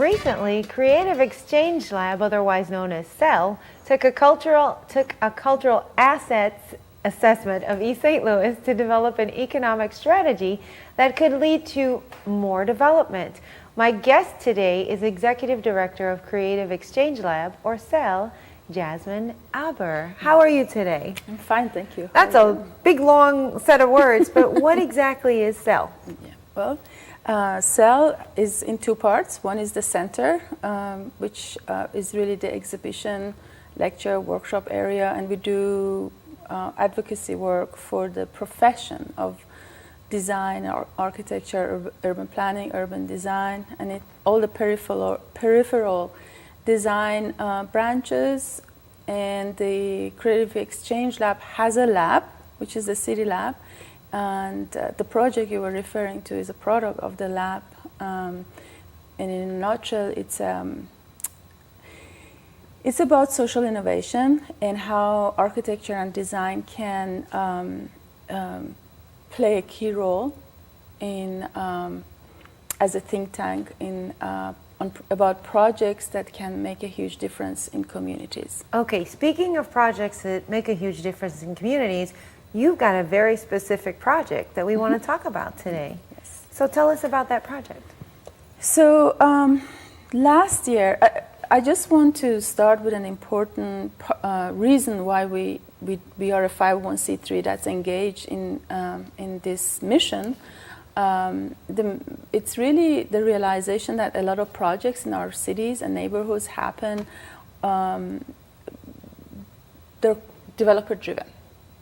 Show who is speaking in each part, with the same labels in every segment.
Speaker 1: Recently, Creative Exchange Lab, otherwise known as CEL, took a cultural assets assessment of East St. Louis to develop an economic strategy that could lead to more development. My guest today is Executive Director of Creative Exchange Lab, or CEL, Jasmin Aber. How are you today?
Speaker 2: I'm fine, thank you.
Speaker 1: That's a big, long set of words, but what exactly is CEL?
Speaker 2: Yeah. Well, CEL is in two parts. One is the center, which is really the exhibition, lecture, workshop area, and we do advocacy work for the profession of design, architecture, urban planning, urban design, and all the peripheral design branches. And the Creative Exchange Lab has a lab, which is the city lab, and the project you were referring to is a product of the lab. And in a nutshell, it's about social innovation and how architecture and design can play a key role in as a think tank in about projects that can make a huge difference in communities.
Speaker 1: Okay, speaking of projects that make a huge difference in communities, you've got a very specific project that we want to talk about today.
Speaker 2: Yes.
Speaker 1: So tell us about that project.
Speaker 2: So last year, I just want to start with an important reason why we are a 501c3 that's engaged in this mission. It's really the realization that a lot of projects in our cities and neighborhoods happen, they're developer driven.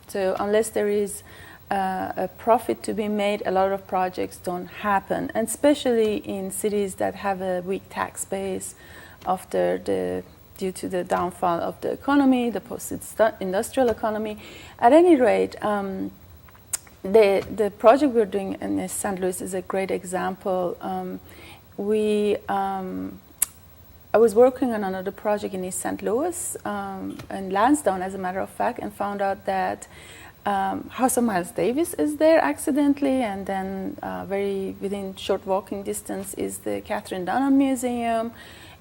Speaker 2: So unless there is a profit to be made, a lot of projects don't happen, and especially in cities that have a weak tax base due to the downfall of the economy, the post-industrial economy. At any rate, the project we're doing in St. Louis is a great example. I was working on another project in East St. Louis, in Lansdowne, as a matter of fact, and found out that House of Miles Davis is there accidentally, and then within short walking distance is the Katherine Dunham Museum.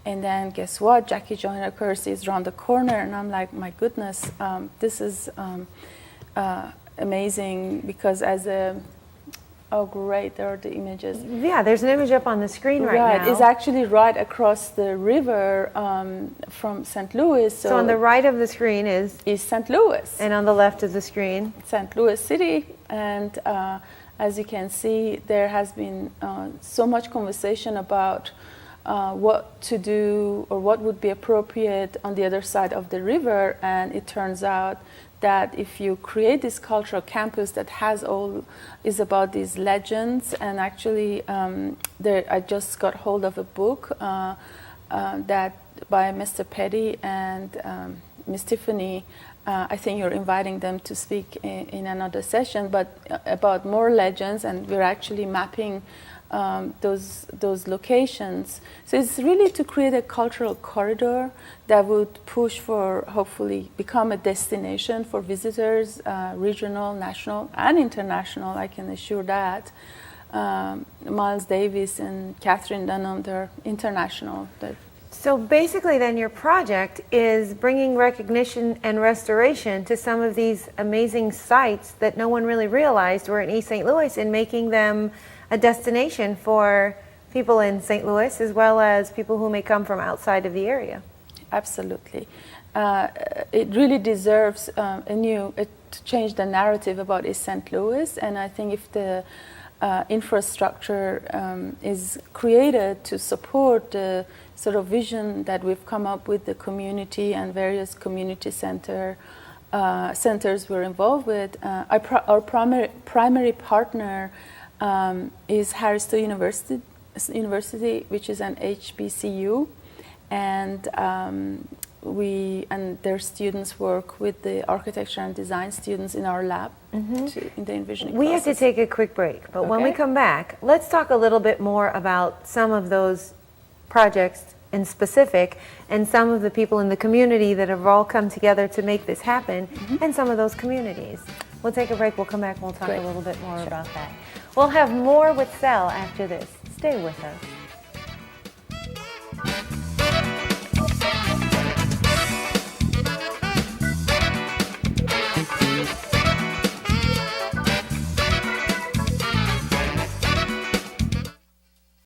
Speaker 2: And then guess what? Jackie Joyner Kersey is around the corner, and I'm like, my goodness, this is amazing, because oh great, there are the images.
Speaker 1: Yeah, there's an image up on the screen right now.
Speaker 2: It's actually right across the river from St. Louis.
Speaker 1: So on the right of the screen is
Speaker 2: St. Louis.
Speaker 1: And on the left of the screen,
Speaker 2: St. Louis City. And as you can see, there has been so much conversation about what to do or what would be appropriate on the other side of the river. And it turns out that if you create this cultural campus that is about these legends, and actually I just got hold of a book that by Mr. Petty and Miss Tiffany. I think you're inviting them to speak in another session, but about more legends, and we're actually mapping those locations. So it's really to create a cultural corridor that would push for, hopefully, become a destination for visitors, regional, national, and international, I can assure that. Miles Davis and Katherine Dunham, they're international.
Speaker 1: So basically then your project is bringing recognition and restoration to some of these amazing sites that no one really realized were in East St. Louis, and making them a destination for people in St. Louis as well as people who may come from outside of the area.
Speaker 2: Absolutely. It really deserves to change the narrative about East St. Louis, and I think if the infrastructure is created to support the sort of vision that we've come up with, the community and various community centers we're involved with. Our primary partner is Harris-Stowe University, which is an HBCU, and their students work with the architecture and design students in our lab in the envisioning
Speaker 1: We
Speaker 2: process.
Speaker 1: have to take a quick break, but when we come back, let's talk a little bit more about some of those projects in specific, and some of the people in the community that have all come together to make this happen, and some of those communities. We'll take a break, we'll come back, and we'll talk a little bit more about that. We'll have more with CEL after this. Stay with us.